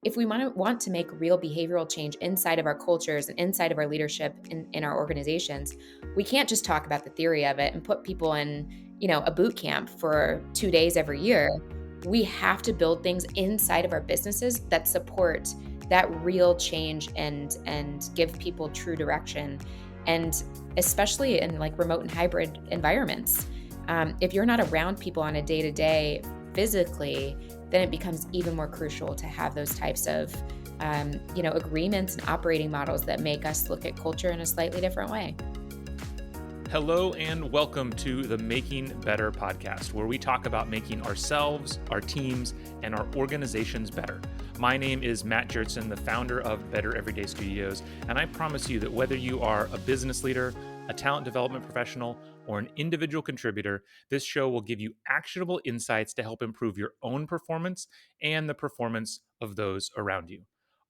if we want to make real behavioral change inside of our cultures and inside of our leadership in our organizations, we can't just talk about the theory of it and put people in, a boot camp for 2 days every year. We have to build things inside of our businesses that support that real change and give people true direction. And especially in like remote and hybrid environments, if you're not around people on a day-to-day physically, then it becomes even more crucial to have those types of agreements and operating models that make us look at culture in a slightly different way. Hello and welcome to the Making Better podcast, where we talk about making ourselves, our teams, and our organizations better. My name is Matt Gjertsen, the founder of Better Everyday Studios, and I promise you that whether you are a business leader, a talent development professional, or an individual contributor, this show will give you actionable insights to help improve your own performance and the performance of those around you.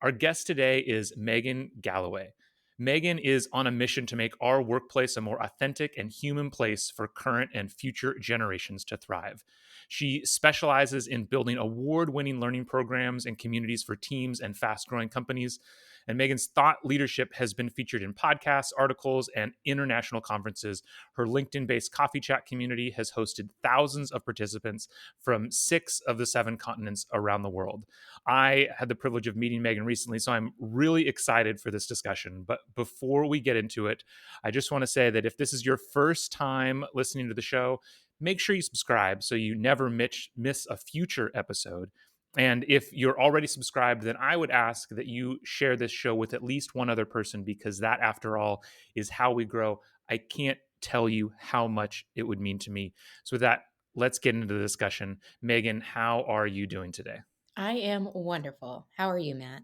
Our guest today is Megan Galloway. Megan is on a mission to make our workplace a more authentic and human place for current and future generations to thrive. She specializes in building award-winning learning programs and communities for teams and fast-growing companies. And Megan's thought leadership has been featured in podcasts, articles, and international conferences. Her LinkedIn-based coffee chat community has hosted thousands of participants from 6 of the 7 continents around the world. I had the privilege of meeting Megan recently, so I'm really excited for this discussion. But before we get into it, I just want to say that if this is your first time listening to the show, make sure you subscribe so you never miss a future episode. And if you're already subscribed, then I would ask that you share this show with at least one other person, because that, after all, is how we grow. I can't tell you how much it would mean to me. So with that, let's get into the discussion. Megan, how are you doing today? I am wonderful. How are you, Matt?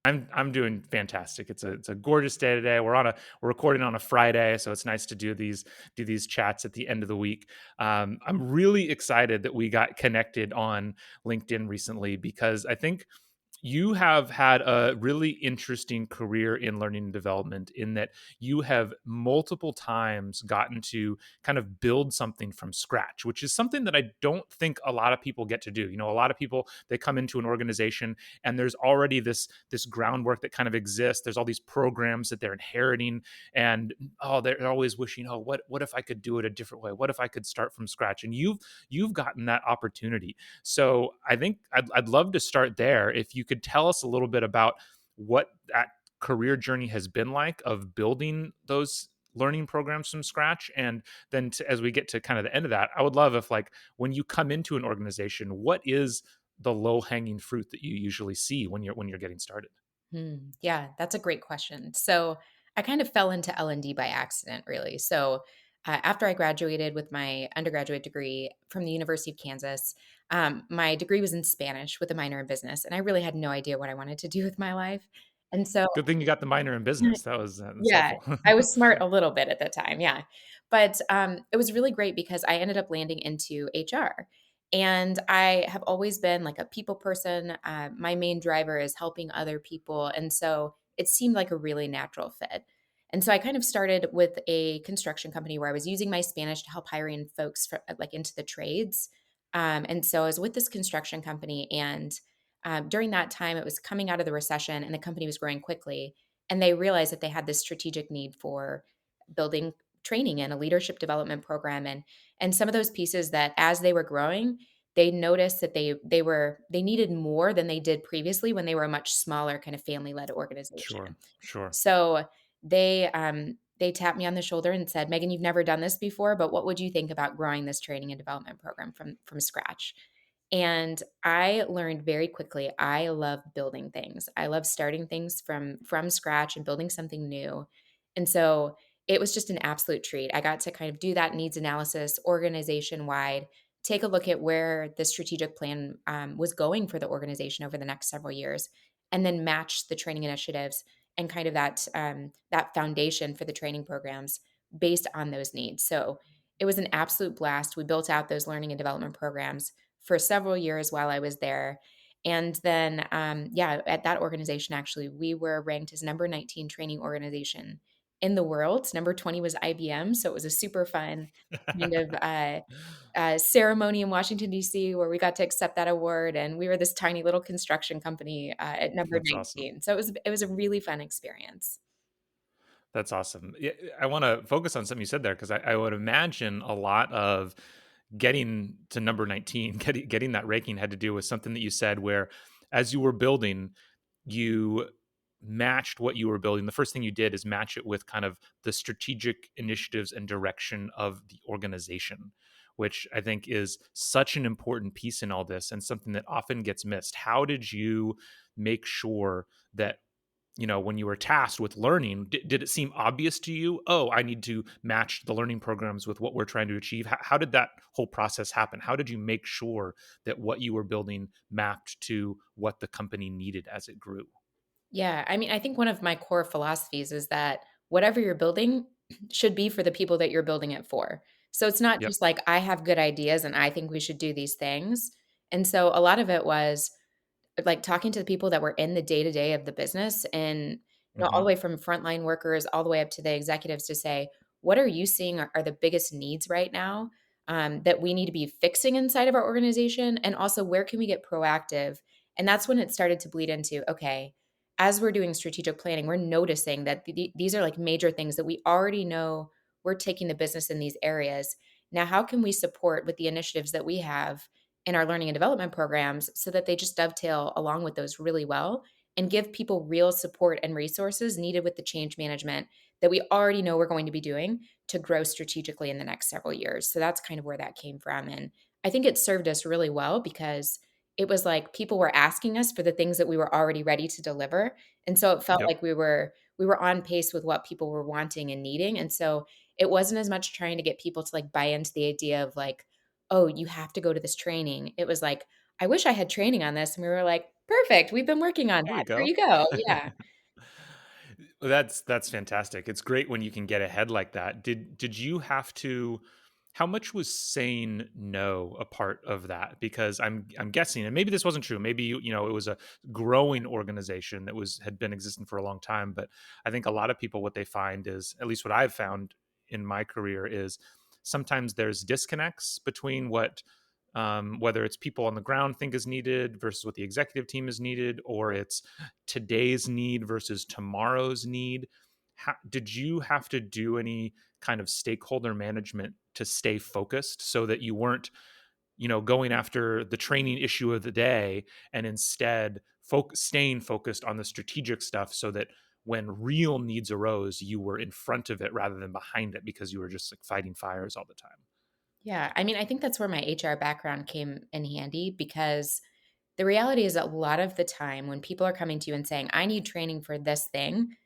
I'm doing fantastic. It's a gorgeous day today. We're recording on a Friday, so it's nice to do these chats at the end of the week. I'm really excited that we got connected on LinkedIn recently, because I think you have had a really interesting career in learning and development, in that you have multiple times gotten to kind of build something from scratch, which is something that I don't think a lot of people get to do. A lot of people, they come into an organization and there's already this groundwork that kind of exists. There's all these programs that they're inheriting, and they're always wishing, what if I could do it a different way? What if I could start from scratch? And you've gotten that opportunity. So I think I'd love to start there. If you could tell us a little bit about what that career journey has been like of building those learning programs from scratch. And then as we get to kind of the end of that, I would love if, like, when you come into an organization, what is the low hanging fruit that you usually see when you're getting started? Yeah, that's a great question. So I kind of fell into L&D by accident, really. So after I graduated with my undergraduate degree from the University of Kansas, my degree was in Spanish with a minor in business, and I really had no idea what I wanted to do with my life. And so, Good thing you got the minor in business. That's yeah, helpful. I was smart a little bit at the time, yeah. But, it was really great because I ended up landing into HR, and I have always been, like, a people person. My main driver is helping other people, and so it seemed like a really natural fit. And so I kind of started with a construction company where I was using my Spanish to help hiring folks for, like, into the trades. And so I was with this construction company, and, during that time, it was coming out of the recession, and the company was growing quickly, and they realized that they had this strategic need for building training and a leadership development program, and some of those pieces that, as they were growing, they noticed that they needed more than they did previously when they were a much smaller kind of family-led Sure, organization. sure. So they tapped me on the shoulder and said, "Megan, you've never done this before, but what would you think about growing this training and development program from scratch?" And I learned very quickly, I love building things. I love starting things from scratch and building something new. And so it was just an absolute treat. I got to kind of do that needs analysis organization wide, take a look at where the strategic plan was going for the organization over the next several years, and then match the training initiatives and kind of that foundation for the training programs based on those needs. So it was an absolute blast. We built out those learning and development programs for several years while I was there. And then, at that organization, actually, we were ranked as number 19 training organization in the world. Number 20 was IBM. So it was a super fun kind of ceremony in Washington, D.C., where we got to accept that award. And we were this tiny little construction company at number That's awesome. 19. So it was a really fun experience. That's awesome. Yeah, I want to focus on something you said there because I would imagine a lot of getting to number 19, getting that ranking had to do with something that you said where as you were building, you matched what you were building. The first thing you did is match it with kind of the strategic initiatives and direction of the organization, which I think is such an important piece in all this and something that often gets missed. How did you make sure that when you were tasked with learning, did it seem obvious to you? Oh, I need to match the learning programs with what we're trying to achieve. How did that whole process happen? How did you make sure that what you were building mapped to what the company needed as it grew? Yeah, I mean, I think one of my core philosophies is that whatever you're building should be for the people that you're building it for. So it's not Yep. just like I have good ideas and I think we should do these things. And so a lot of it was like talking to the people that were in the day to day of the business and all the Hmm. way from frontline workers all the way up to the executives to say, what are you seeing are the biggest needs right now that we need to be fixing inside of our organization? And also, where can we get proactive? And that's when it started to bleed into, okay, as we're doing strategic planning, we're noticing that these are like major things that we already know we're taking the business in these areas. Now, how can we support with the initiatives that we have in our learning and development programs so that they just dovetail along with those really well and give people real support and resources needed with the change management that we already know we're going to be doing to grow strategically in the next several years. So that's kind of where that came from. And I think it served us really well because it was like people were asking us for the things that we were already ready to deliver. And so it felt Yep. like we were on pace with what people were wanting and needing. And so it wasn't as much trying to get people to like buy into the idea of like, oh, you have to go to this training. It was like, I wish I had training on this. And we were like, perfect. We've been working on There you that. Here go. you go. Yeah. That's fantastic. It's great when you can get ahead like that. Did you have to how much was saying no a part of that? Because I'm guessing, and maybe this wasn't true. Maybe it was a growing organization that had been existing for a long time. But I think a lot of people what they find is, at least what I've found in my career, is sometimes there's disconnects between what whether it's people on the ground think is needed versus what the executive team is needed, or it's today's need versus tomorrow's need. Did you have to do any kind of stakeholder management to stay focused so that you weren't, going after the training issue of the day and instead staying focused on the strategic stuff so that when real needs arose, you were in front of it rather than behind it because you were just like fighting fires all the time? Yeah. I mean, I think that's where my HR background came in handy because the reality is a lot of the time when people are coming to you and saying, I need training for this thing,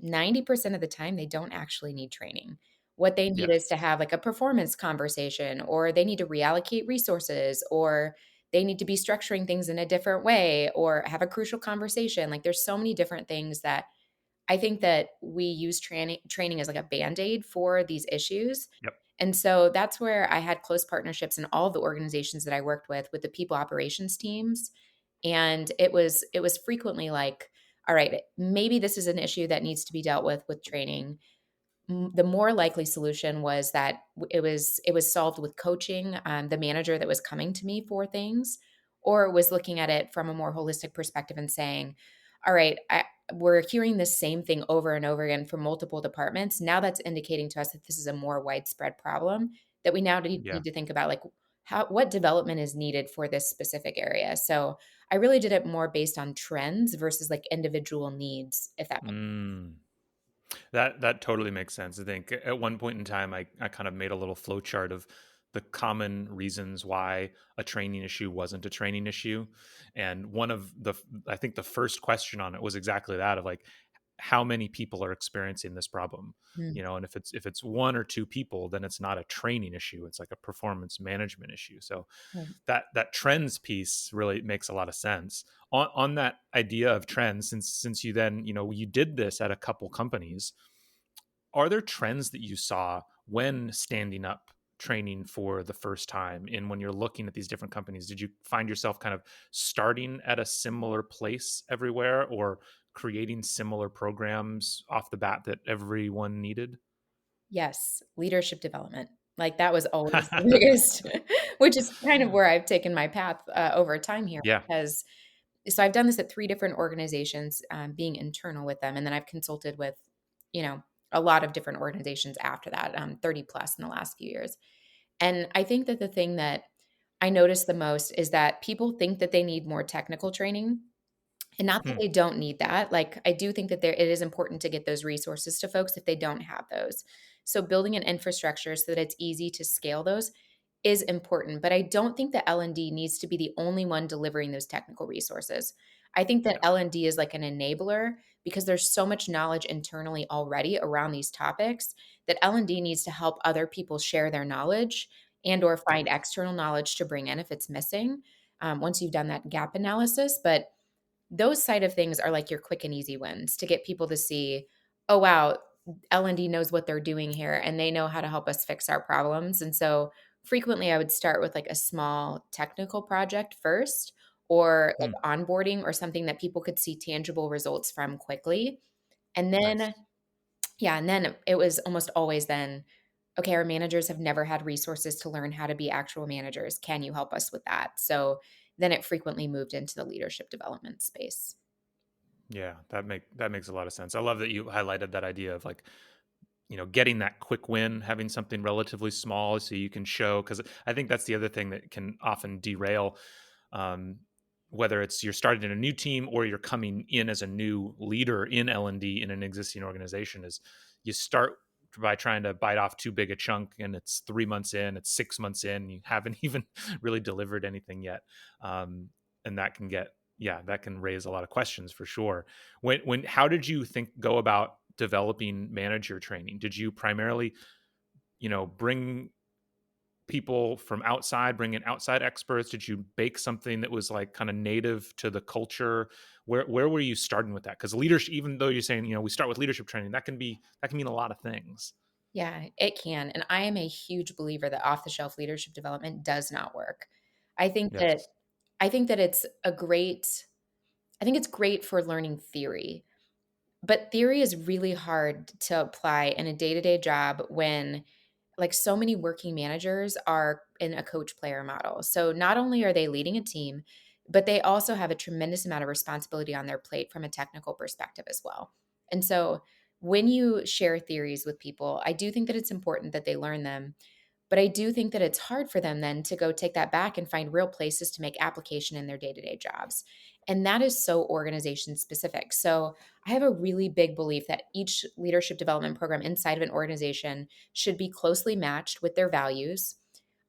90% of the time, they don't actually need training. What they need is Yes. to have like a performance conversation, or they need to reallocate resources, or they need to be structuring things in a different way, or have a crucial conversation. Like there's so many different things that I think that we use training as like a band-aid for these issues. Yep. And so that's where I had close partnerships in all the organizations that I worked with the people operations teams. And it was frequently like, all right, maybe this is an issue that needs to be dealt with training. The more likely solution was that it was solved with coaching the manager that was coming to me for things, or it was looking at it from a more holistic perspective and saying, all right, we're hearing the same thing over and over again from multiple departments. Now that's indicating to us that this is a more widespread problem that we now Yeah. need to think about, like what development is needed for this specific area. So I really did it more based on trends versus like individual needs, if that makes. Mm. That totally makes sense. I think at one point in time, I kind of made a little flow chart of the common reasons why a training issue wasn't a training issue, and one of the I think the first question on it was exactly that of like how many people are experiencing this problem, Mm, and if it's one or two people, then it's not a training issue; it's like a performance management issue. So right. that trends piece really makes a lot of sense on that idea of trends. Since you then you did this at a couple companies, are there trends that you saw when standing up training for the first time? And when you're looking at these different companies, did you find yourself kind of starting at a similar place everywhere, or creating similar programs off the bat that everyone needed? Yes, leadership development. Like, that was always the biggest which is kind of where I've taken my path, over time here Yeah. because so I've done this at 3 different organizations, being internal with them, and then I've consulted with, you know, a lot of different organizations after that, 30 plus in the last few years. And I think that the thing that I notice the most is that people think that they need more technical training, and not that Hmm. they don't need that. Like, I do think that it is important to get those resources to folks if they don't have those. So building an infrastructure so that it's easy to scale those is important, but I don't think that L&D needs to be the only one delivering those technical resources. I think that Yeah. L&D is like an enabler because there's so much knowledge internally already around these topics that L&D needs to help other people share their knowledge and or Yeah. find external knowledge to bring in if it's missing, once you've done that gap analysis. But those side of things are like your quick and easy wins to get people to see, "Oh, wow, L&D knows what they're doing here, and they know how to help us fix our problems." And so, frequently, I would start with, like, a small technical project first or, Hmm. like, onboarding or something that people could see tangible results from quickly. And then Nice. yeah, and then it was almost always then, "Okay, our managers have never had resources to learn how to be actual managers. Can you help us with that?" So, then it frequently moved into the leadership development space. Yeah, that makes a lot of sense. I love that you highlighted that idea of like, getting that quick win, having something relatively small so you can show, because I think that's the other thing that can often derail, um, whether it's you're starting in a new team or you're coming in as a new leader in L&D in an existing organization, is you start by trying to bite off too big a chunk, and it's 3 months in, it's 6 months in, you haven't even really delivered anything yet. And that can get, yeah, that can raise a lot of questions for sure. When how did you think go about developing manager training? Did you primarily, bring people from outside, bring in outside experts? Did you bake something that was like kind of native to the culture? Where were you starting with that? Because leadership, even though you're saying, we start with leadership training, that can mean a lot of things. Yeah, it can, and I am a huge believer that off-the-shelf leadership development does not work. I think that Yes. I think that it's a great I think it's great for learning theory, but theory is really hard to apply in a day-to-day job when, like, so many working managers are in a coach player model. So not only are they leading a team, but they also have a tremendous amount of responsibility on their plate from a technical perspective as well. And so when you share theories with people, I do think that it's important that they learn them, but I do think that it's hard for them then to go take that back and find real places to make application in their day-to-day jobs. And that is so organization specific. So I have a really big belief that each leadership development program inside of an organization should be closely matched with their values.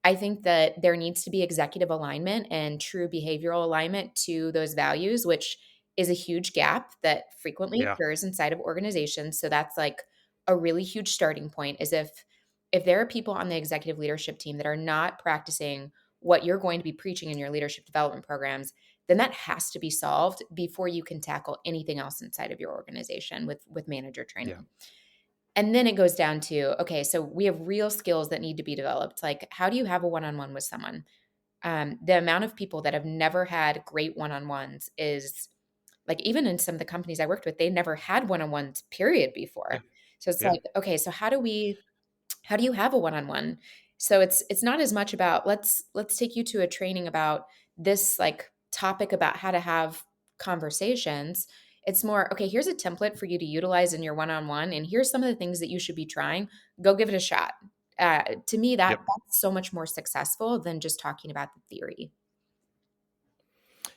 I think that there needs to be executive alignment and true behavioral alignment to those values, which is a huge gap that frequently Yeah. occurs inside of organizations. So that's like a really huge starting point is if there are people on the executive leadership team that are not practicing what you're going to be preaching in your leadership development programs, then that has to be solved before you can tackle anything else inside of your organization with manager Yeah. training. And then it goes down to, okay, so we have real skills that need to be developed. Like, how do you have a one-on-one with someone? The amount of people that have never had great one-on-ones is like, even in some of the companies I worked with, they never had one-on-ones period Yeah. before. So it's Yeah. like, okay, so how do you have a one-on-one? So it's not as much about let's take you to a training about this like topic about how to have conversations. It's more, okay, here's a template for you to utilize in your one-on-one, and here's some of the things that you should be trying. Go give it a shot. To me, Yep. that's so much more successful than just talking about the theory.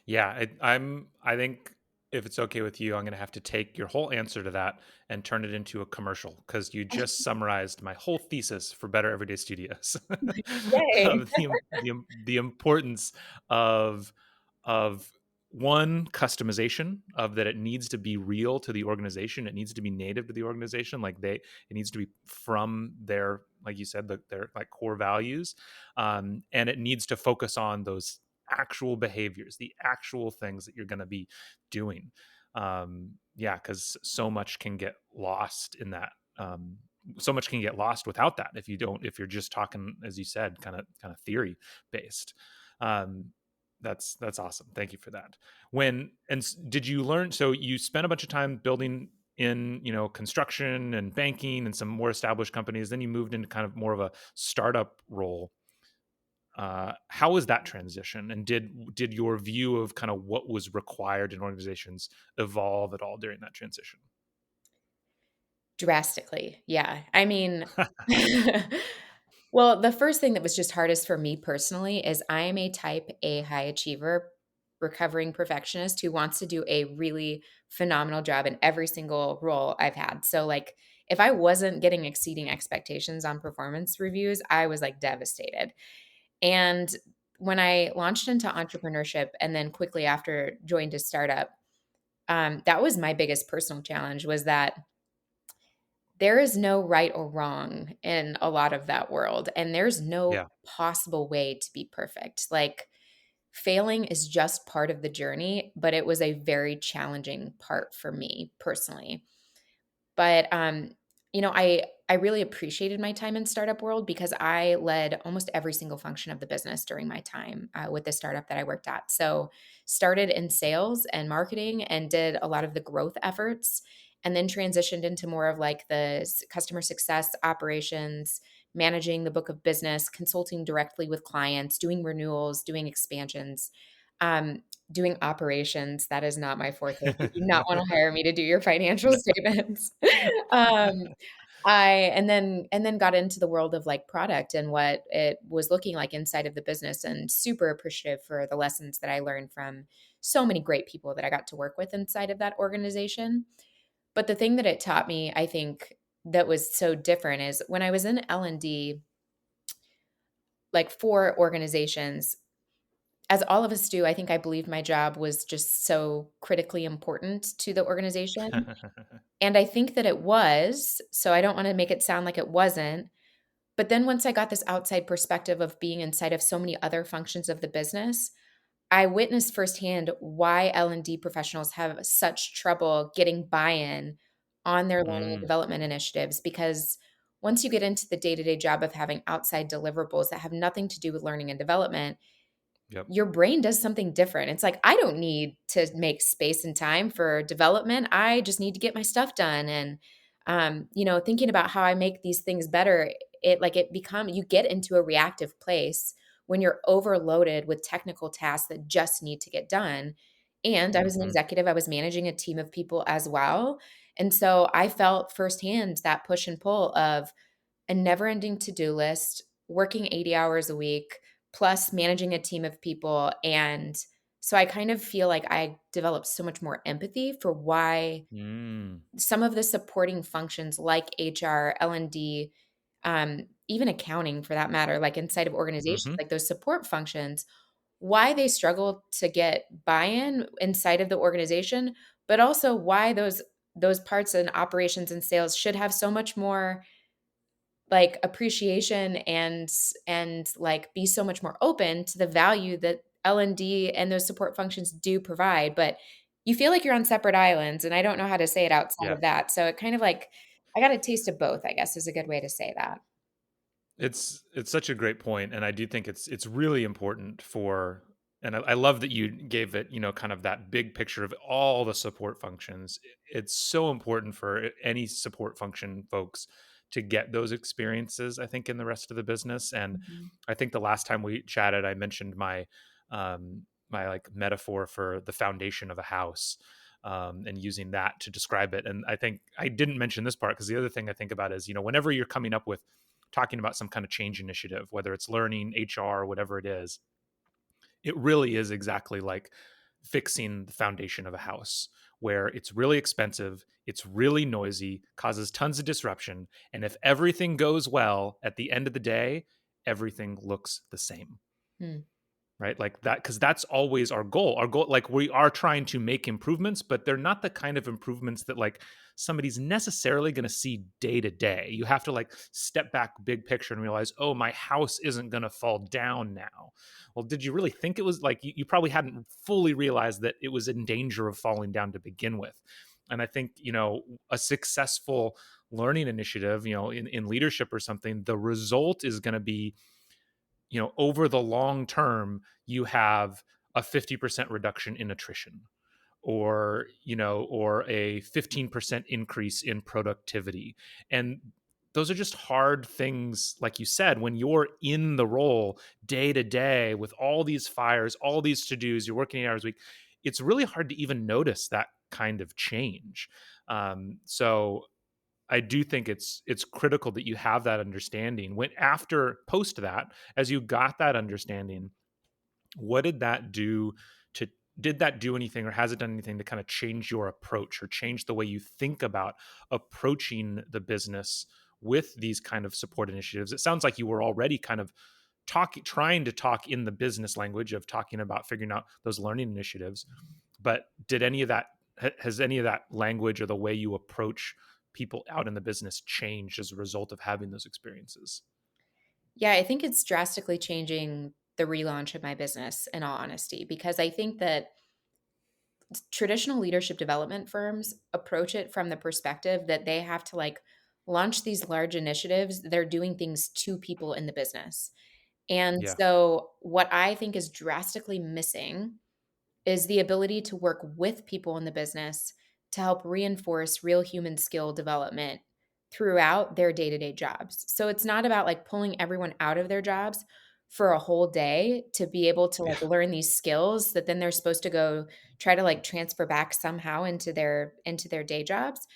Yeah, I think if it's okay with you, I'm going to have to take your whole answer to that and turn it into a commercial, because you just summarized my whole thesis for Better Everyday Studios Yay. of the importance of of one, customization, of that it needs to be real to the organization, it needs to be native to the organization, like it needs to be from their, like you said, their like core values, and it needs to focus on those actual behaviors, the actual things that you're going to be doing. Yeah, because so much can get lost in that. so much can get lost without that if you're just talking, as you said, kind of theory based. um that's awesome. Thank you for that. Did you learn, so you spent a bunch of time building in, construction and banking and some more established companies, then you moved into kind of more of a startup role. How was that transition, and did your view of kind of what was required in organizations evolve at all during that transition? Drastically, yeah. I mean, well, the first thing that was just hardest for me personally is I am a type A high achiever, recovering perfectionist who wants to do a really phenomenal job in every single role I've had. So, like, if I wasn't getting exceeding expectations on performance reviews, I was like devastated. And when I launched into entrepreneurship and then quickly after joined a startup, that was my biggest personal challenge was that there is no right or wrong in a lot of that world, and there's no Yeah. possible way to be perfect. Like, failing is just part of the journey, but it was a very challenging part for me personally. But, I really appreciated my time in startup world because I led almost every single function of the business during my time, with the startup that I worked at. So, started in sales and marketing and did a lot of the growth efforts, and then transitioned into more of like the customer success operations, managing the book of business, consulting directly with clients, doing renewals, doing expansions. Um, Doing operations, that is not my forte. You do not wanna hire me to do your financial No. statements. Um, I and then got into the world of, like, product and what it was looking like inside of the business, and super appreciative for the lessons that I learned from so many great people that I got to work with inside of that organization. But the thing that it taught me, I think, that was so different is when I was in L&D, like, for organizations, as all of us do, I think I believed my job was just so critically important to the organization, and I think that it was, so I don't wanna make it sound like it wasn't, but then once I got this outside perspective of being inside of so many other functions of the business, I witnessed firsthand why L&D professionals have such trouble getting buy-in on their learning and Mm, development initiatives, because once you get into the day-to-day job of having outside deliverables that have nothing to do with learning and development, yep. your brain does something different. It's like, I don't need to make space and time for development. I just need to get my stuff done. And, thinking about how I make these things better, you get into a reactive place when you're overloaded with technical tasks that just need to get done. And I was an Mhm. executive, I was managing a team of people as well. And so I felt firsthand that push and pull of a never ending to do list, working 80 hours a week, plus managing a team of people. And so I kind of feel like I developed so much more empathy for why Mm. some of the supporting functions like HR, L&D, even accounting for that matter, like inside of organizations, Mhm. like those support functions, why they struggle to get buy-in inside of the organization, but also why those parts and operations and sales should have so much more like appreciation and like be so much more open to the value that L&D and those support functions do provide, but you feel like you're on separate islands, and I don't know how to say it outside Yeah. of that. So it kind of like I got a taste of both, I guess is a good way to say that. It's such a great point, and I do think it's really important for, and I love that you gave it, kind of that big picture of all the support functions. It's so important for any support function folks to get those experiences, I think, in the rest of the business. And Mhm. I think the last time we chatted, I mentioned my like metaphor for the foundation of a house, and using that to describe it. And I think I didn't mention this part because the other thing I think about is, whenever you're coming up with talking about some kind of change initiative, whether it's learning, HR, whatever it is, it really is exactly like fixing the foundation of a house where it's really expensive, it's really noisy, causes tons of disruption. And if everything goes well at the end of the day, everything looks the same, Hmm. right? Like that, because that's always our goal. Our goal, like we are trying to make improvements, but they're not the kind of improvements that like somebody's necessarily going to see day to day. You have to like step back big picture and realize, oh, my house isn't going to fall down now. Well, did you really think it was like you probably hadn't fully realized that it was in danger of falling down to begin with? And I think, a successful learning initiative, in leadership or something, the result is going to be, over the long term, you have a 50% reduction in attrition, or a 15% increase in productivity. And those are just hard things, like you said, when you're in the role day to day with all these fires, all these to-dos, you're working 8 hours a week. It's really hard to even notice that kind of change. So I do think it's critical that you have that understanding. When after post that, as you got that understanding, what did that do to did that do anything, or has it done anything to kind of change your approach or change the way you think about approaching the business with these kind of support initiatives? It sounds like you were already kind of trying to talk in the business language of talking about figuring out those learning initiatives, but did any of that has any of that language or the way you approach people out in the business changed as a result of having those experiences? Yeah, I think it's drastically changing the relaunch of my business, in all honesty, because I think that traditional leadership development firms approach it from the perspective that they have to like launch these large initiatives. They're doing things to people in the business. And Yeah. so, what I think is drastically missing is the ability to work with people in the business to help reinforce real human skill development throughout their day-to-day jobs. So it's not about like pulling everyone out of their jobs for a whole day to be able to like Yeah. learn these skills that then they're supposed to go try to like transfer back somehow into their day jobs.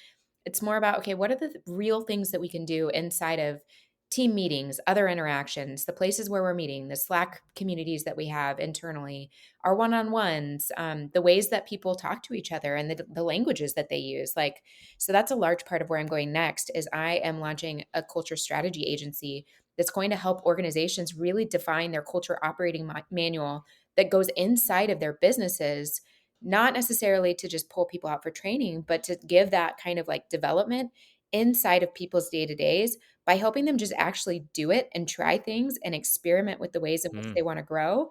It's more about, okay, what are the real things that we can do inside of team meetings, other interactions, the places where we're meeting, the Slack communities that we have internally, our one-on-ones, the ways that people talk to each other and the languages that they use. Like, so that's a large part of where I'm going next is I am launching a culture strategy agency that's going to help organizations really define their culture operating manual that goes inside of their businesses, not necessarily to just pull people out for training, but to give that kind of like development inside of people's day to days by helping them just actually do it and try things and experiment with the ways in which Mm, they want to grow.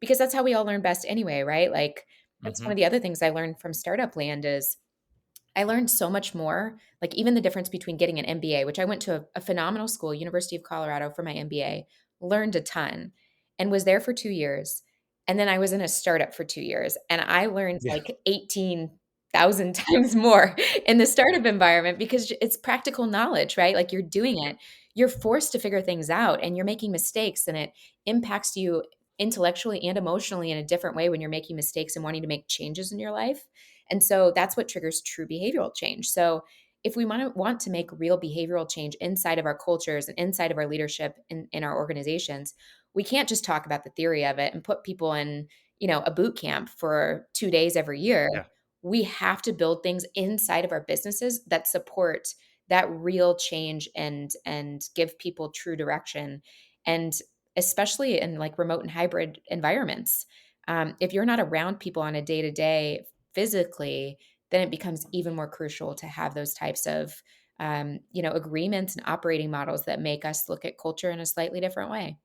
Because that's how we all learn best anyway, right? Like, that's one hmm. of the other things I learned from startup land is I learned so much more, like even the difference between getting an MBA, which I went to a phenomenal school, University of Colorado for my MBA, learned a ton and was there for 2 years. And then I was in a startup for 2 years and I learned Yeah. like 18,000 times more in the Yeah. startup environment because it's practical knowledge, right? Like you're doing Yeah. it. You're forced to figure things out and you're making mistakes and it impacts you intellectually and emotionally in a different way when you're making mistakes and wanting to make changes in your life. And so that's what triggers true behavioral change. So if we want to make real behavioral change inside of our cultures and inside of our leadership in our organizations, we can't just talk about the theory of it and put people in, a boot camp for 2 days every year. Yeah. We have to build things inside of our businesses that support that real change and give people true direction. And especially in like remote and hybrid environments. If you're not around people on a day to day physically, then it becomes even more crucial to have those types of agreements and operating models that make us look at culture in a slightly different way.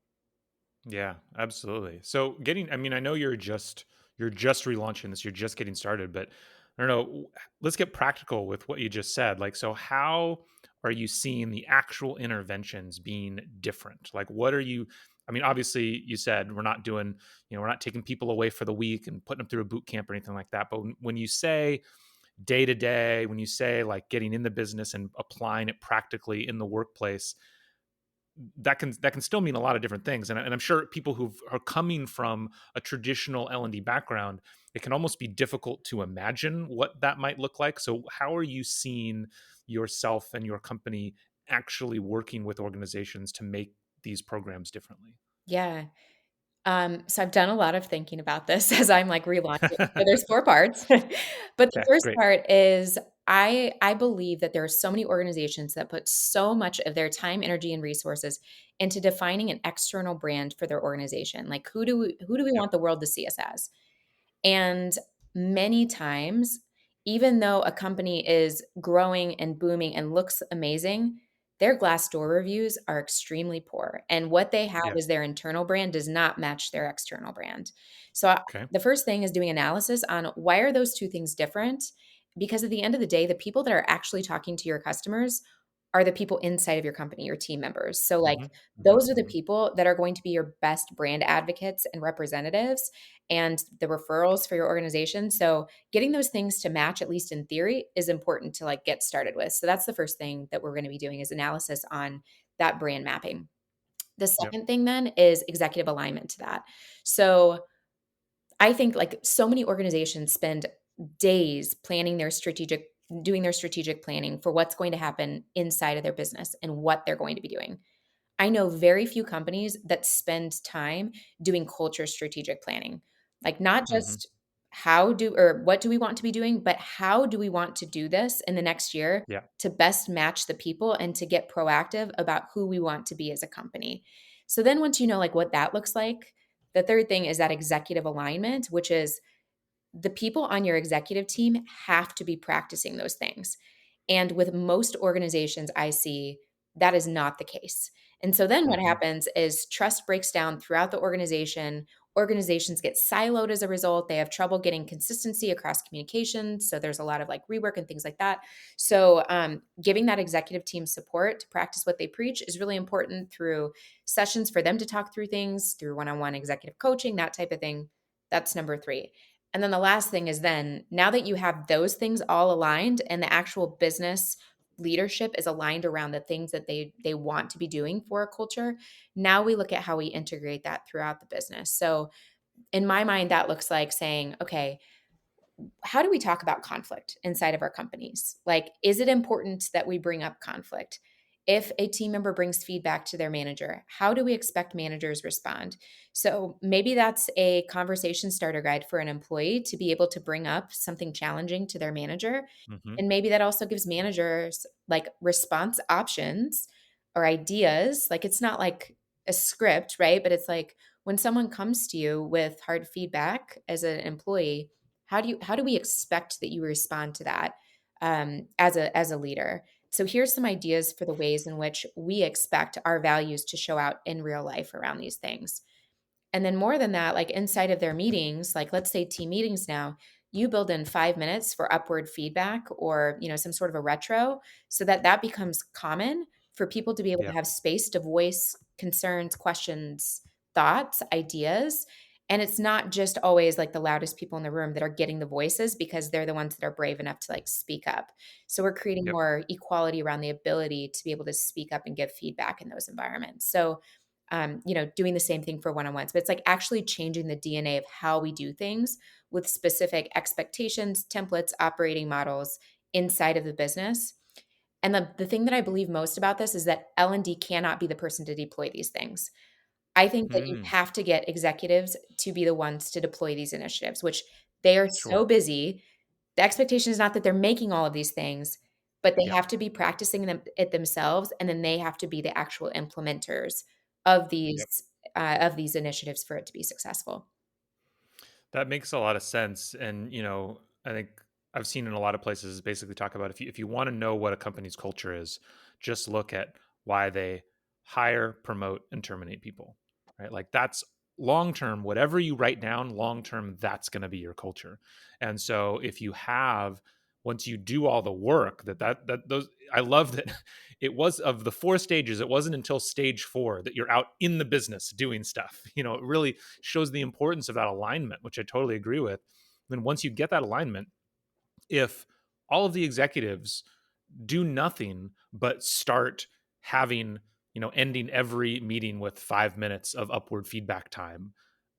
Yeah, absolutely. So I mean, I know you're just relaunching this, you're just getting started, but I don't know, let's get practical with what you just said. Like, so how are you seeing the actual interventions being different? Like, what are you, I mean, obviously you said we're not taking people away for the week and putting them through a boot camp or anything like that. But when you say day to day, when you say like getting in the business and applying it practically in the workplace, that can still mean a lot of different things, and I'm sure people who are coming from a traditional L&D background, it can almost be difficult to imagine what that might look like. So how are you seeing yourself and your company actually working with organizations to make these programs differently? Yeah. So I've done a lot of thinking about this as I'm like relaunching. So there's 4 parts. But the Okay, first great. part is I believe that there are so many organizations that put so much of their time, energy, and resources into defining an external brand for their organization. Like who do we Yep. want the world to see us as? And many times, even though a company is growing and booming and looks amazing, their Glassdoor reviews are extremely poor. And what they have Yeah. as their internal brand does not match their external brand. So Okay. the first thing is doing analysis on why are those two things different? Because at the end of the day, the people that are actually talking to your customers are the people inside of your company, your team members. So, like, Mhm. Mhm. those are the Mhm. people that are going to be your best brand advocates and representatives and the referrals for your organization. So, getting those things to match, at least in theory, is important to like get started with. So, that's the first thing that we're going to be doing is analysis on that brand mapping. The Yep. second thing then is executive alignment to that. So, I think like so many organizations spend days planning their strategic doing their strategic planning for what's going to happen inside of their business and what they're going to be doing. I know very few companies that spend time doing culture strategic planning. Like not Mhm. just how do or what do we want to be doing, but how do we want to do this in the next year Yeah. to best match the people and to get proactive about who we want to be as a company. So then once you know like what that looks like, the third thing is that executive alignment, which is the people on your executive team have to be practicing those things. And with most organizations I see, that is not the case. And so then what Mhm. happens is trust breaks down throughout the organization. Organizations get siloed as a result. They have trouble getting consistency across communications. So there's a lot of like rework and things like that. So giving that executive team support to practice what they preach is really important through sessions for them to talk through things, through one on one executive coaching, that type of thing. That's number three. And then the last thing is then now that you have those things all aligned and the actual business leadership is aligned around the things that they want to be doing for a culture, now we look at how we integrate that throughout the business. So in my mind that looks like saying, okay, how do we talk about conflict inside of our companies? Like, is it important that we bring up conflict? If a team member brings feedback to their manager, how do we expect managers respond? So maybe that's a conversation starter guide for an employee to be able to bring up something challenging to their manager. Mhm. And maybe that also gives managers like response options or ideas. Like it's not like a script, right? But it's like when someone comes to you with hard feedback as an employee, how do we expect that you respond to that as a leader? So here's some ideas for the ways in which we expect our values to show out in real life around these things. And then more than that, like inside of their meetings, like let's say team meetings now, you build in 5 minutes for upward feedback or, you know, some sort of a retro so that that becomes common for people to be able to Yeah. have space to voice concerns, questions, thoughts, ideas. And it's not just always like the loudest people in the room that are getting the voices because they're the ones that are brave enough to like speak up. So we're creating Yep. more equality around the ability to be able to speak up and give feedback in those environments. So you know, doing the same thing for one-on-ones, but it's like actually changing the DNA of how we do things with specific expectations, templates, operating models inside of the business. And the thing that I believe most about this is that L&D cannot be the person to deploy these things. I think that you Mm. have to get executives to be the ones to deploy these initiatives, which they are so Sure. busy. The expectation is not that they're making all of these things, but they Yeah. have to be practicing them it themselves, and then they have to be the actual implementers of Yep. these initiatives for it to be successful. That makes a lot of sense. And, I think I've seen in a lot of places basically talk about if you want to know what a company's culture is, just look at why they hire, promote, and terminate people. Right? Like that's long term, whatever you write down, long term, that's going to be your culture. And so if you have once you do all the work that those I love that it was of the four stages, it wasn't until stage four that you're out in the business doing stuff. It really shows the importance of that alignment, which I totally agree with. Then once you get that alignment, if all of the executives do nothing but start having, ending every meeting with 5 minutes of upward feedback time,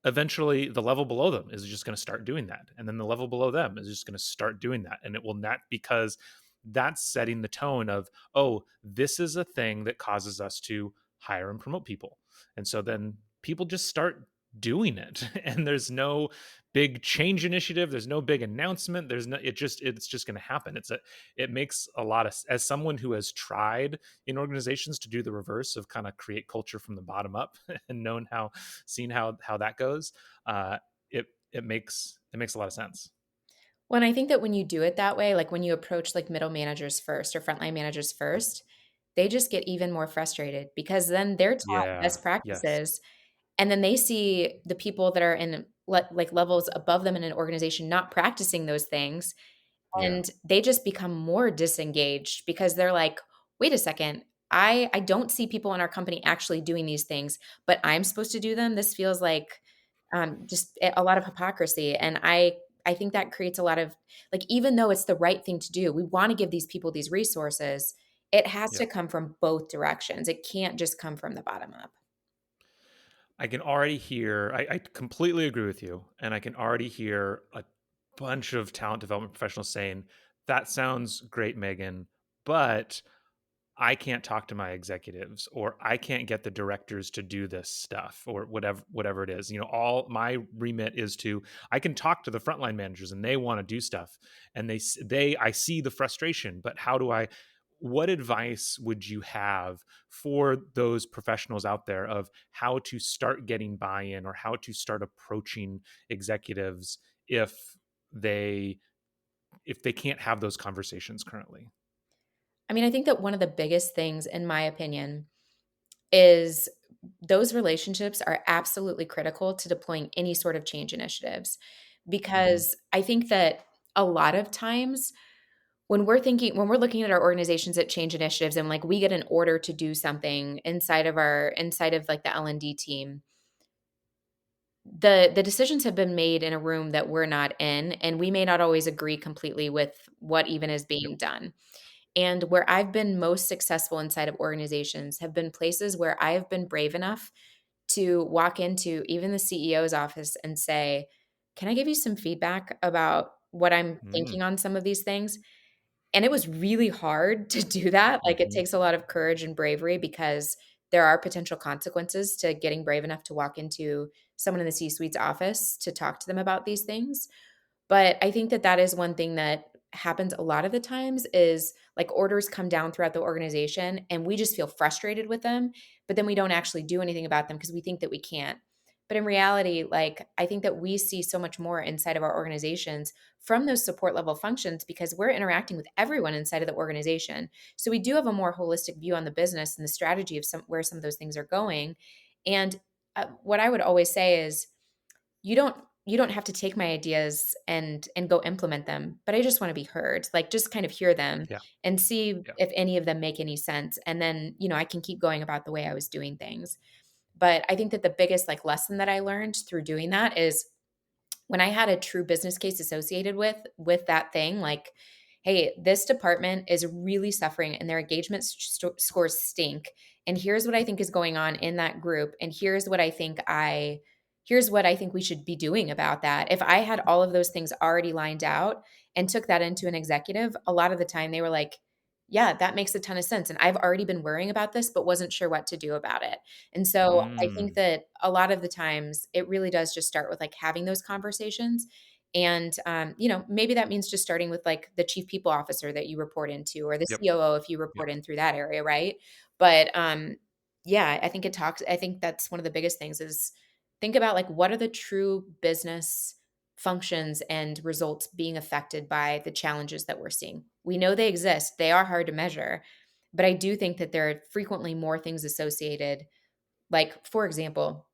eventually the level below them is just going to start doing that. And then the level below them is just going to start doing that. And it will not, because that's setting the tone of, oh, this is a thing that causes us to hire and promote people. And so then people just start doing it. And there's no big change initiative, there's no big announcement, there's no it's just going to happen. It makes a lot of, as someone who has tried in organizations to do the reverse of kind of create culture from the bottom up and known how seen how that goes, it makes a lot of sense. Well, and I think that when you do it that way, like when you approach like middle managers first or frontline managers first, they just get even more frustrated because then they're taught Yeah. best Yes. practices and then they see the people that are in like levels above them in an organization not practicing those things. Yeah. And they just become more disengaged because they're like, wait a second, I don't see people in our company actually doing these things, but I'm supposed to do them. This feels like just a lot of hypocrisy, and I think that creates a lot of like even though it's the right thing to do, we want to give these people these resources. It has Yeah. to come from both directions. It can't just come from the bottom up. I can already hear, I completely agree with you. And I can already hear a bunch of talent development professionals saying, that sounds great, Megan, but I can't talk to my executives or I can't get the directors to do this stuff or whatever it is. All my remit is to I can talk to the frontline managers and they want to do stuff and they I see the frustration, but how do I what advice would you have for those professionals out there of how to start getting buy-in or how to start approaching executives if they if they can't have those conversations currently? I mean, I think that one of the biggest things, in my opinion, is those relationships are absolutely critical to deploying any sort of change initiatives. Hmm. Because I think that a lot of times when we're looking at our organizations at change initiatives and like we get an order to do something inside of like the L&D team, the decisions have been made in a room that we're not in, and we may not always agree completely with what even is Yep. being done. And where I've been most successful inside of organizations have been places where I have been brave enough to walk into even the CEO's office and say, "Can I give you some feedback about what I'm Mm. thinking on some of these things?" And it was really hard to do that. Like, it Hmm. takes a lot of courage and bravery because there are potential consequences to getting brave enough to walk into someone in the C-suite's office to talk to them about these things. But I think that that is one thing that happens a lot of the times is, like, orders come down throughout the organization, and we just feel frustrated with them, but then we don't actually do anything about them because we think that we can't. But in reality, like, I think that we see so much more inside of our organizations from those support level functions because we're interacting with everyone inside of the organization. So we do have a more holistic view on the business and the strategy of some of those things are going. And what I would always say is you don't you don't have to take my ideas and go implement them, but I just want to be heard. Like, just kind of hear them Yeah. and see Yeah. if any of them make any sense, and then, I can keep going about the way I was doing things. But I think that the biggest, like, lesson that I learned through doing that is when I had a true business case associated with that thing, like, "Hey, this department is really suffering and their engagement scores stink, and here's what I think is going on in that group, and here's what I think we should be doing about that." If I had all of those things already lined out and took that into an executive, a lot of the time they were like, "Yeah, that makes a ton of sense, and I've already been worrying about this, but wasn't sure what to do about it." And so I think Mm. that a lot of the times it really does just start with like having those conversations. And, maybe that means just starting with like the chief people officer that you report into or the Yep. COO if you Yep. report in through that area, right? But yeah, I think that's one of the biggest things is think about like what are the true business functions and results being affected by the challenges that we're seeing. We know they exist, they are hard to measure, but I do think that there are frequently more things associated, like, for example,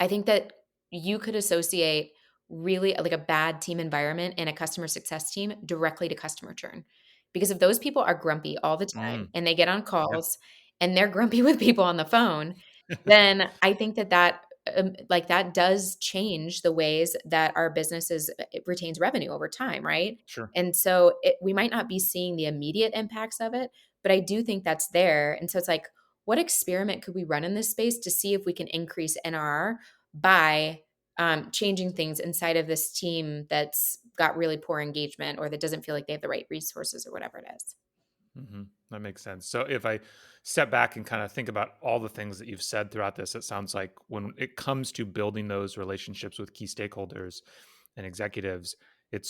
I think that you could associate really like a bad team environment and a customer success team directly to customer churn. Because if those people are grumpy all the time Mm. and they get on Yeah. calls and they're grumpy with people on the phone, then I think that like that does change the ways that our businesses it retains revenue over time, right? Sure. And so we might not be seeing the immediate impacts of it, but I do think that's there. And so it's like, what experiment could we run in this space to see if we can increase NRR by changing things inside of this team that's got really poor engagement or that doesn't feel like they have the right resources or whatever it is. Hmm. That makes sense. So if I step back and kind of think about all the things that you've said throughout this, it sounds like when it comes to building those relationships with key stakeholders and executives, it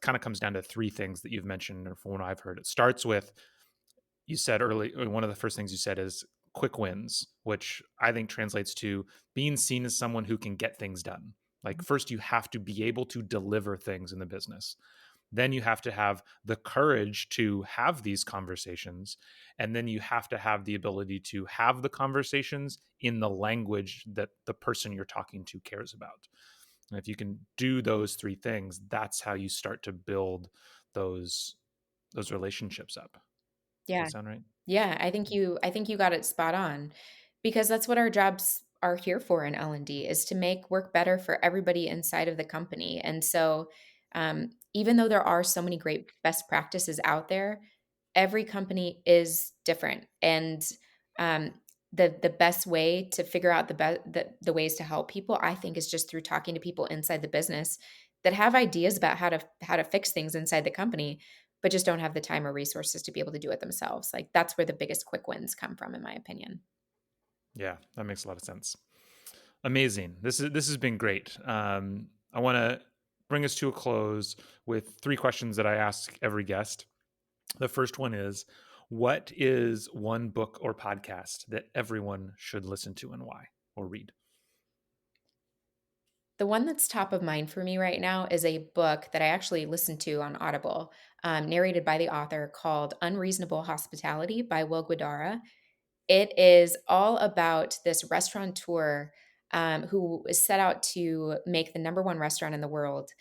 kind of comes down to three things that you've mentioned, or from what I've heard. It starts with you said early one of the first things you said is quick wins, which I think translates to being seen as someone who can get things done. Like first you have to be able to deliver things in the business. Then you have to have the courage to have these conversations, and then you have to have the ability to have the conversations in the language that the person you're talking to cares about. And if you can do those three things, that's how you start to build those those relationships up. Does that Yeah. sound right? Yeah, I think you got it spot on because that's what our jobs are here for in L&D is to make work better for everybody inside of the company. And so even though there are so many great best practices out there, every company is different. And um, the best way to figure out the ways to help people, I think, is just through talking to people inside the business that have ideas about how to fix things inside the company but just don't have the time or resources to be able to do it themselves. Like, that's where the biggest quick wins come from, in my opinion. Yeah, that makes a lot of sense. Amazing. This has been great. I want to bring us to a close with three questions that I ask every guest. The first one is, what is one book or podcast that everyone should listen to and why, or read? The one that's top of mind for me right now is a book that I actually listened to on Audible, narrated by the author, called Unreasonable Hospitality by Will Guidara. It is all about this restaurateur who is set out to make the number one restaurant in the world.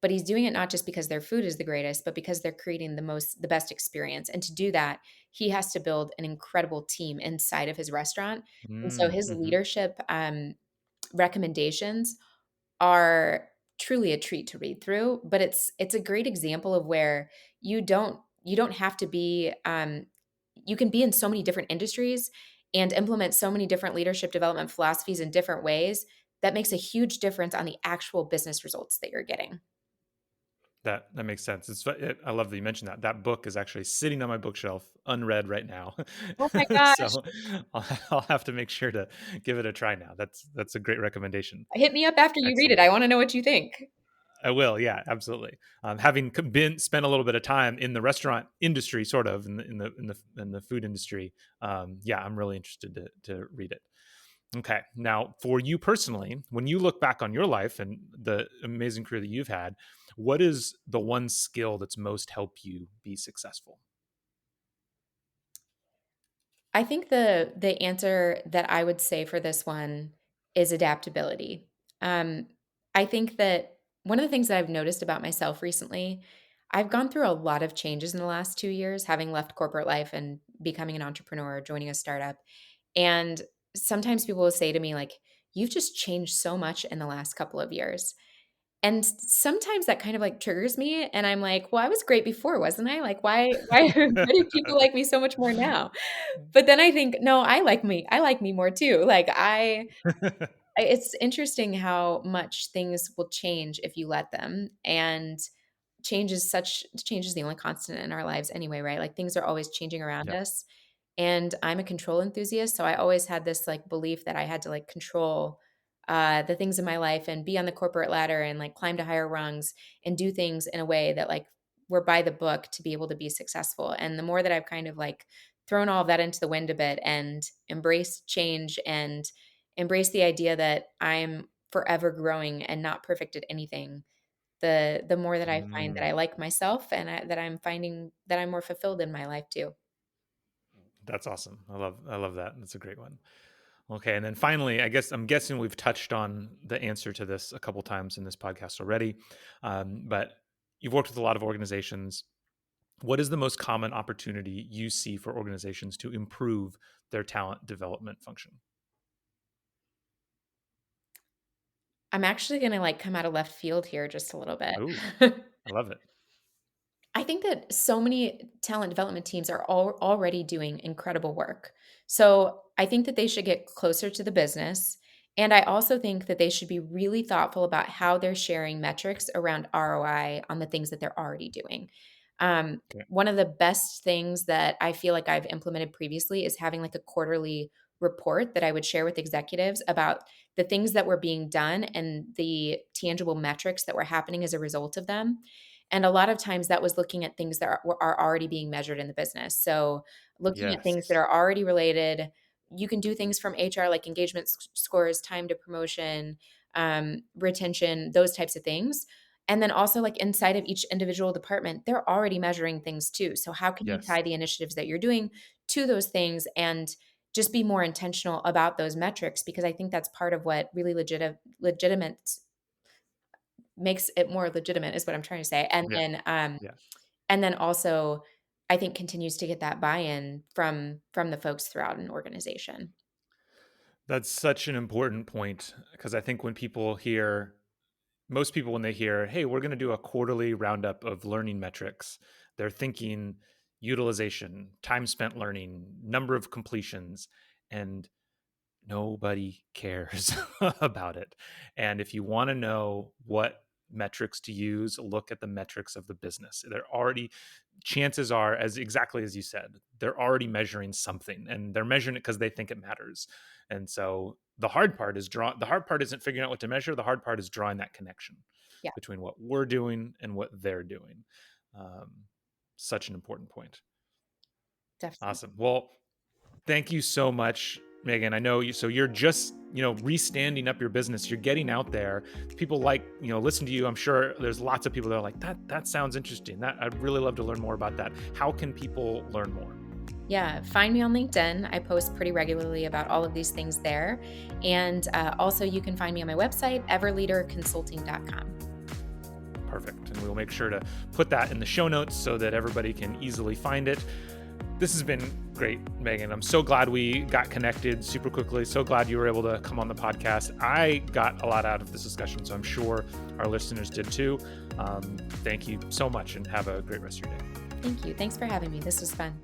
But he's doing it not just because their food is the greatest, but because they're creating the best experience. And to do that, he has to build an incredible team inside of his restaurant. And so his Mm-hmm. leadership recommendations are truly a treat to read through, but it's a great example of where you don't have to be you can be in so many different industries and implement so many different leadership development philosophies in different ways that makes a huge difference on the actual business results that you're getting. That makes sense. I love that you mentioned that. That book is actually sitting on my bookshelf, unread right now. Oh my gosh. So I'll have to make sure to give it a try now. That's a great recommendation. Hit me up after you read it. Excellent. I want to know what you think. I will. Yeah, absolutely. Having been spent a little bit of time in the restaurant industry, sort of in the food industry. Yeah, I'm really interested to read it. Okay. Now, for you personally, when you look back on your life and the amazing career that you've had, what is the one skill that's most helped you be successful? I think the answer that I would say for this one is adaptability. Um, I think that one of the things that I've noticed about myself recently, I've gone through a lot of changes in the last 2 years, having left corporate life and becoming an entrepreneur, joining a startup. And sometimes people will say to me, like, you've just changed so much in the last couple of years. And sometimes that kind of like triggers me. And I'm like, well, I was great before, wasn't I? Like, why why do people like me so much more now? But then I think, no, I like me. I like me more too. Like it's interesting how much things will change if you let them. And change is the only constant in our lives anyway, right? Like things are always changing around Yeah. us. And I'm a control enthusiast, so I always had this like belief that I had to like control the things in my life and be on the corporate ladder and like climb to higher rungs and do things in a way that like were by the book to be able to be successful. And the more that I've kind of like thrown all of that into the wind a bit and embraced change and embraced the idea that I'm forever growing and not perfect at anything, the more that I find that Mm, I like myself and that I'm finding that I'm more fulfilled in my life too. that's awesome. I love that. That's a great one. Okay, and then finally, I guess I'm guessing we've touched on the answer to this a couple times in this podcast already, but you've worked with a lot of organizations. What is the most common opportunity you see for organizations to improve their talent development function? I'm actually gonna, like, come out of left field here just a little Oh, bit. I love it. I think that so many talent development teams are already doing incredible work. So I think that they should get closer to the business. And I also think that they should be really thoughtful about how they're sharing metrics around ROI on the things that they're already doing. Okay. One of the best things that I feel like I've implemented previously is having like a quarterly report that I would share with executives about the things that were being done and the tangible metrics that were happening as a result of them. And a lot of times that was looking at things that are already being measured in the business. So looking at things that Yes. are already related, you can do things from HR like engagement scores, time to promotion, retention, those types of things. And then also like inside of each individual department, they're already measuring things too. So how can you Yes. tie the initiatives that you're doing to those things and just be more intentional about those metrics? Because I think that's part of what really legitimate makes it more legitimate is what I'm trying to say. Yeah. Yeah. And then also I think continues to get that buy-in from the folks throughout an organization. That's such an important point because I think when people hear most people, when they hear, hey, we're going to do a quarterly roundup of learning metrics, they're thinking utilization, time spent learning, number of completions, and nobody cares about it. And if you want to know what metrics to use, look at the metrics of the business. They're already, chances are, as exactly as you said, they're already measuring something, and they're measuring it because they think it matters. And so the hard part is the hard part isn't figuring out what to measure. The hard part is drawing that connection Yeah, between what we're doing and what they're doing. um, Such an important point. definitely. Awesome. Well, thank you so much, Megan. I know you, so you're just, restanding up your business. You're getting out there. People listen to you. I'm sure there's lots of people that are like, that sounds interesting. I'd really love to learn more about that. How can people learn more? Yeah, find me on LinkedIn. I post pretty regularly about all of these things there. And also, you can find me on my website, everleaderconsulting.com. Perfect. And we'll make sure to put that in the show notes so that everybody can easily find it. This has been great, Megan. I'm so glad we got connected super quickly. So glad you were able to come on the podcast. I got a lot out of this discussion, so I'm sure our listeners did too. Thank you so much and have a great rest of your day. Thank you. Thanks for having me. This was fun.